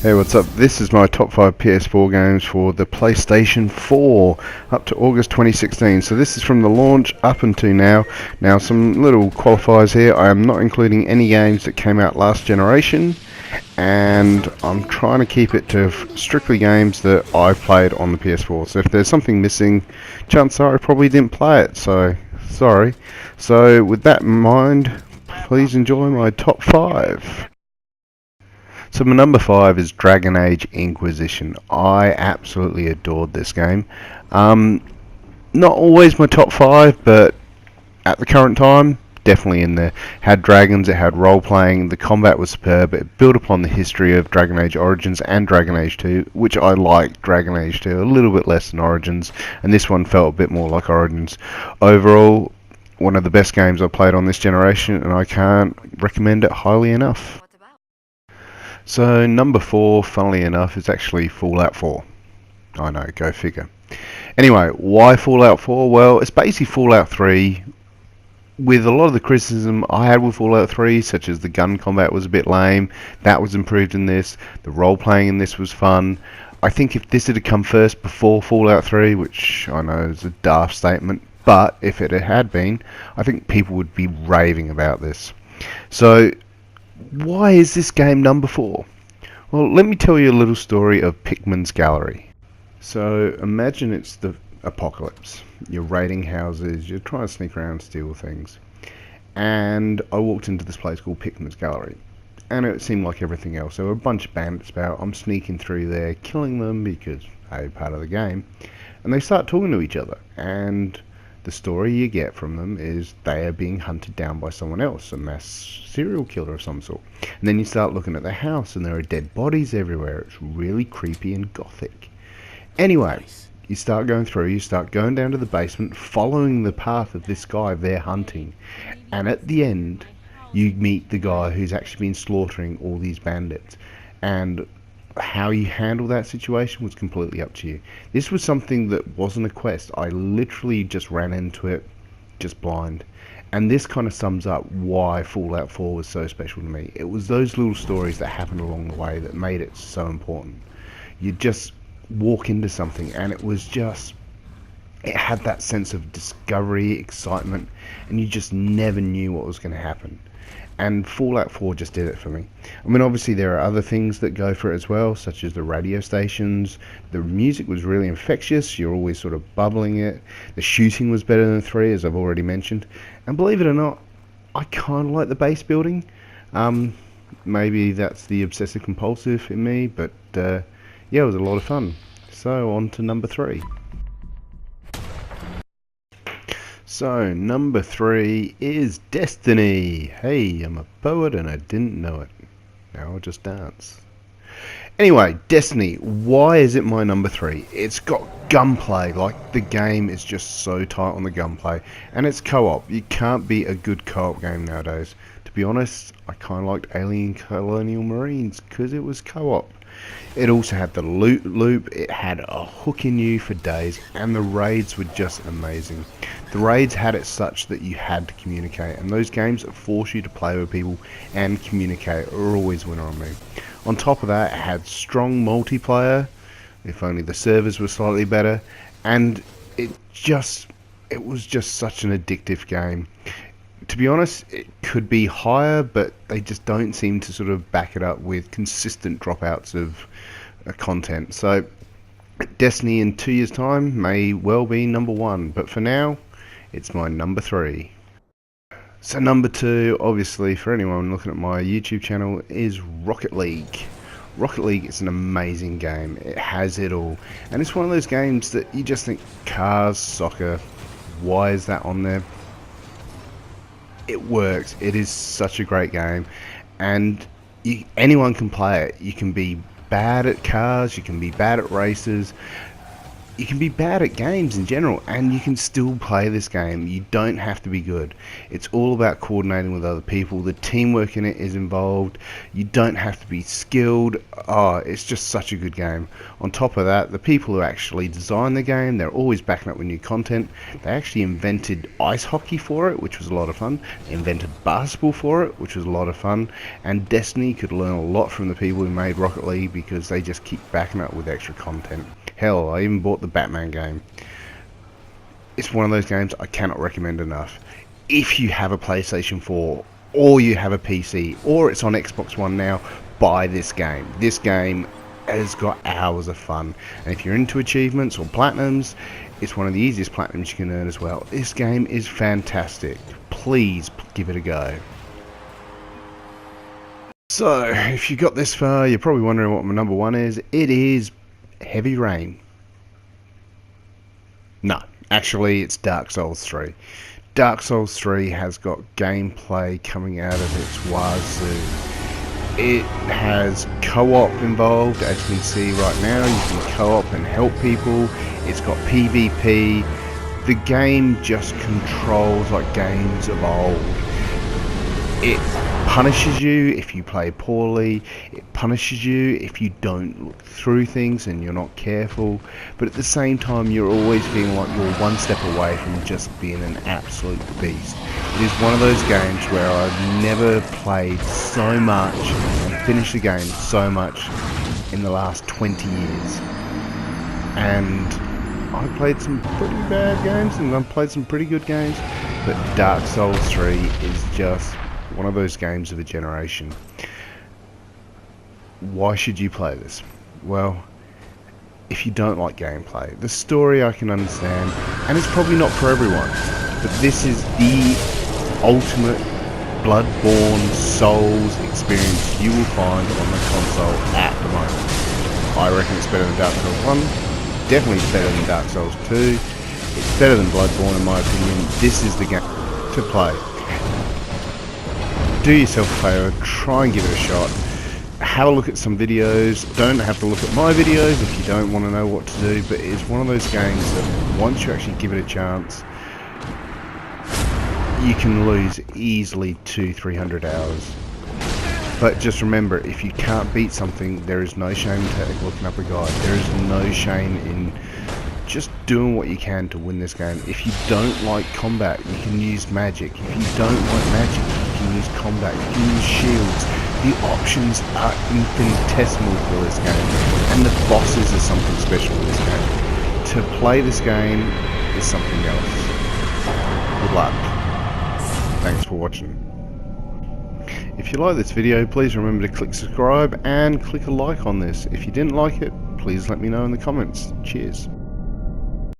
Hey, what's up? This is my top 5 PS4 games for the PlayStation 4 up to August 2016. So this is from the launch up until now. Now some little qualifiers here. I am not including any games that came out last generation, and I'm trying to keep it to strictly games that I've played on the PS4. So if there's something missing, chances are I probably didn't play it, so sorry. So with that in mind, please enjoy my top 5. So my number 5 is Dragon Age Inquisition. I absolutely adored this game. Not always my top 5, but at the current time, definitely in there. Had dragons, it had role playing, the combat was superb, it built upon the history of Dragon Age Origins and Dragon Age 2, which I liked Dragon Age 2 a little bit less than Origins, and this one felt a bit more like Origins. Overall, one of the best games I've played on this generation, and I can't recommend it highly enough. So number 4, funnily enough, is actually Fallout 4. I know, go figure. Anyway, why Fallout 4? Well, it's basically Fallout 3 with a lot of the criticism I had with Fallout 3, such as the gun combat was a bit lame. That was improved in this. The role playing in this was fun. I think if this had come first before Fallout 3, which I know is a daft statement, but if it had been, I think people would be raving about this. So why is this game number 4? Well, let me tell you a little story of Pickman's Gallery. So imagine it's the apocalypse. You're raiding houses, you're trying to sneak around and steal things. And I walked into this place called Pickman's Gallery. And it seemed like everything else. There were a bunch of bandits about. I'm sneaking through there, killing them because, hey, part of the game. And they start talking to each other. And the story you get from them is they are being hunted down by someone else, a mass serial killer of some sort. And then you start looking at the house and there are dead bodies everywhere. It's really creepy and gothic. Anyway, you start going through, you start going down to the basement, following the path of this guy they're hunting. And at the end, you meet the guy who's actually been slaughtering all these bandits. And how you handle that situation was completely up to you. This was something that wasn't a quest. I literally just ran into it, just blind. And this kind of sums up why Fallout 4 was so special to me. It was those little stories that happened along the way that made it so important. You just walk into something and it was just, it had that sense of discovery, excitement, and you just never knew what was going to happen. And Fallout 4 just did it for me. I mean, obviously there are other things that go for it as well, such as the radio stations. The music was really infectious. You're always sort of bubbling it. The shooting was better than 3, as I've already mentioned. And believe it or not, I kind of like the base building. Maybe that's the obsessive compulsive in me, but yeah, it was a lot of fun. So on to number 3. So, number 3 is Destiny. Hey, I'm a poet and I didn't know it. Now I'll just dance. Anyway, Destiny, why is it my number 3? It's got gunplay, like the game is just so tight on the gunplay. And it's co-op. You can't beat a good co-op game nowadays. To be honest, I kind of liked Alien Colonial Marines because it was co-op. It also had the loot loop, it had a hook in you for days, and the raids were just amazing. The raids had it such that you had to communicate, and those games that force you to play with people and communicate are always winner on me. On top of that, it had strong multiplayer, if only the servers were slightly better, and it was just such an addictive game. To be honest, it could be higher, but they just don't seem to sort of back it up with consistent dropouts of content. So Destiny in 2 years' time may well be number 1, but for now, it's my number 3. So number 2, obviously, for anyone looking at my YouTube channel, is Rocket League. Rocket League is an amazing game. It has it all. And it's one of those games that you just think, cars, soccer, why is that on there? It works. It is such a great game, and anyone can play it. You can be bad at cars, you can be bad at races. you can be bad at games in general and you can still play this game. You don't have to be good. It's all about coordinating with other people. The teamwork in it is involved. You don't have to be skilled. Oh, it's just such a good game. On top of that, the people who actually designed the game, they're always backing up with new content. They actually invented ice hockey for it, which was a lot of fun. They invented basketball for it, which was a lot of fun. And Destiny could learn a lot from the people who made Rocket League because they just keep backing up with extra content. Hell, I even bought the Batman game. It's one of those games I cannot recommend enough. If you have a PlayStation 4 or you have a PC or it's on Xbox One now, buy this game. This game has got hours of fun. And if you're into achievements or platinums, it's one of the easiest platinums you can earn as well. This game is fantastic. Please give it a go. So, if you got this far, you're probably wondering what my number one is. It is Heavy Rain. No, actually it's Dark Souls 3. Dark Souls 3 has got gameplay coming out of its wazoo. It has co-op involved, as you can see right now. You can co-op and help people. It's got PvP. The game just controls like games of old. It punishes you if you play poorly. It punishes you if you don't look through things and you're not careful. But at the same time, you're always feeling like you're one step away from just being an absolute beast. It is one of those games where I've never played so much and finished the game so much in the last 20 years. And I've played some pretty bad games and I've played some pretty good games. But Dark Souls 3 is just one of those games of a generation. Why should you play this? Well, if you don't like gameplay, the story I can understand, and it's probably not for everyone, but this is the ultimate Bloodborne Souls experience you will find on the console at the moment. I reckon it's better than Dark Souls 1, definitely better than Dark Souls 2, it's better than Bloodborne in my opinion. This is the game to play. Do yourself a favour, try and give it a shot. Have a look at some videos. Don't have to look at my videos if you don't want to know what to do, but it's one of those games that once you actually give it a chance, you can lose easily 200-300 hours. But just remember, if you can't beat something, there is no shame in looking up a guide. There is no shame in just doing what you can to win this game. If you don't like combat, you can use magic. If you don't like magic, you can use combat. You can use shields. The options are infinitesimal for this game, and the bosses are something special in this game. To play this game is something else. Good luck. Thanks for watching. If you like this video, please remember to click subscribe and click a like on this. If you didn't like it, please let me know in the comments. Cheers.